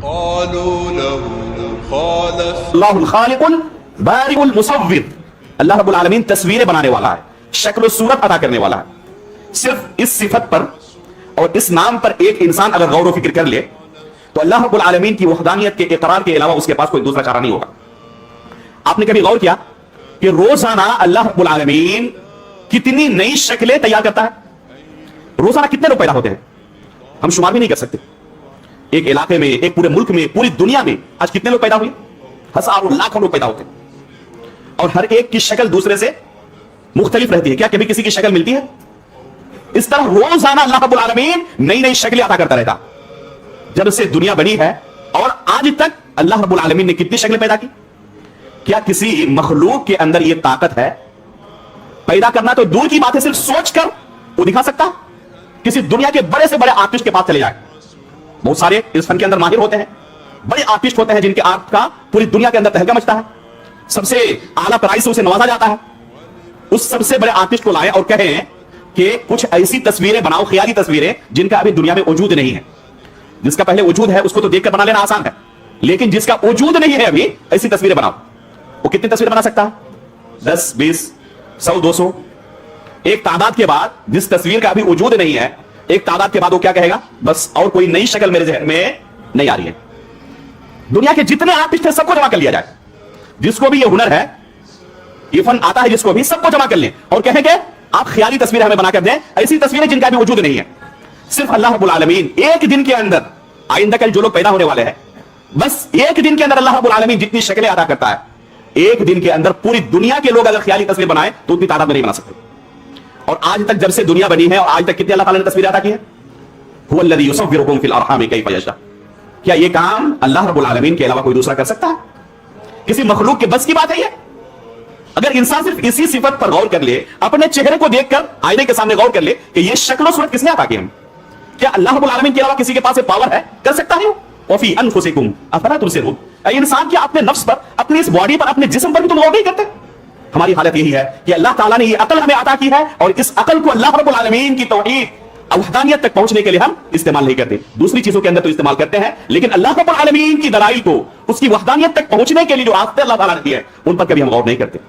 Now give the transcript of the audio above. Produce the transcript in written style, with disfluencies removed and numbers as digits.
قالوا له خالف اللہ الخالق البارئ المصور، اللہ رب العالمین تصویریں بنانے والا ہے، شکل و صورت عطا کرنے والا ہے۔ صرف اس صفت پر اور اس نام پر ایک انسان اگر غور و فکر کر لے تو اللہ رب العالمین کی وحدانیت کے اقرار کے علاوہ اس کے پاس کوئی دوسرا چارہ نہیں ہوگا۔ آپ نے کبھی غور کیا کہ روزانہ اللہ رب العالمین کتنی نئی شکلیں تیار کرتا ہے؟ روزانہ کتنے لوگ پیدا ہوتے ہیں ہم شمار بھی نہیں کر سکتے۔ ایک علاقے میں، ایک پورے ملک میں، پوری دنیا میں آج کتنے لوگ پیدا ہوئے؟ ہزاروں لاکھوں لوگ پیدا ہوتے ہیں، اور ہر ایک کی شکل دوسرے سے مختلف رہتی ہے۔ کیا کبھی کسی کی شکل ملتی ہے؟ اس طرح روزانہ اللہ رب العالمین نئی نئی شکلیں عطا کرتا رہتا۔ جب سے دنیا بنی ہے اور آج تک اللہ رب العالمین نے کتنی شکلیں پیدا کی؟ کیا کسی مخلوق کے اندر یہ طاقت ہے؟ پیدا کرنا تو دور کی بات ہے، صرف سوچ کر وہ دکھا سکتا؟ کسی دنیا کے بڑے سے بڑے آرٹسٹ کے پاس چلے جائے، بہت سارے اس فن کے اندر ماہر ہوتے ہیں، بڑے آرٹسٹ ہوتے ہیں جن کے آرٹ کا پوری دنیا کے اندر تہلکہ مچتا ہے، سب سے اعلیٰ پرائز سے اسے نوازا جاتا ہے۔ اس سب سے بڑے آرٹسٹ کو لائیں اور کہیں کہ کچھ ایسی تصویریں بناؤ، خیالی تصویریں جن کا ابھی دنیا میں وجود نہیں ہے۔ جس کا پہلے وجود ہے اس کو تو دیکھ کر بنا لینا آسان ہے، لیکن جس کا وجود نہیں ہے ابھی، ایسی تصویریں بناؤ۔ وہ کتنی تصویریں بنا سکتا ہے؟ 10، 20، 100، 200۔ ایک تعداد کے بعد جس تصویر کا ابھی وجود نہیں ہے، ایک تعداد کے بعد وہ کیا کہے گا؟ بس اور کوئی نئی شکل میرے ذہن میں نہیں آ رہی ہے۔ دنیا کے جتنے آرٹسٹ ہیں سب کو جمع کر لیا جائے، جس کو بھی یہ ہنر ہے، یہ فن آتا ہے، جس کو بھی، سب کو جمع کر لیں اور کہیں کہ آپ خیالی تصویریں ہمیں بنا کر دیں، ایسی تصویریں جن کا بھی وجود نہیں ہے۔ صرف اللہ رب العالمین ایک دن کے اندر، آئندہ کل جو لوگ پیدا ہونے والے ہیں، بس ایک دن کے اندر اللہ رب العالمین جتنی شکلیں ادا کرتا ہے، ایک دن کے اندر پوری دنیا کے لوگ اگر خیالی تصویر بنائیں تو اتنی تعداد میں نہیں بنا سکتے۔ اور آج تک جب سے دنیا بنی ہے اور آج تک کتنے اللہ تعالیٰ نے تصویریں عطا کی ہیں؟ هو الذی یصورکم فی الارحام کیف یشاء۔ کیا یہ کام اللہ رب العالمین کے علاوہ کوئی دوسرا کر سکتا ہے؟ کسی مخلوق کے بس کی بات ہے یہ؟ اگر انسان صرف اسی صفت پر غور کر لے، اپنے چہرے کو دیکھ کر آئینے کے سامنے غور کر لے کہ یہ شکل و صورت کس نے عطا کی ہم، کیا اللہ رب العالمین کے علاوہ کسی کے پاس پاور ہے؟ کر سکتا ہے؟ وفی انفسکم افلا تبصرون۔ اے انسان، کیا اپنے نفس پر، اپنی اس باڈی پر، اپنے جسم پر بھی تم غور نہیں کرتے؟ ہماری حالت یہی ہے کہ اللہ تعالیٰ نے یہ عقل ہمیں عطا کی ہے اور اس عقل کو اللہ رب العالمین کی توحید وحدانیت تک پہنچنے کے لیے ہم استعمال نہیں کرتے۔ دوسری چیزوں کے اندر تو استعمال کرتے ہیں، لیکن اللہ رب العالمین کی دلائل کو، اس کی وحدانیت تک پہنچنے کے لیے جو راستے اللہ تعالیٰ نے دیے ہیں، ان پر کبھی ہم غور نہیں کرتے۔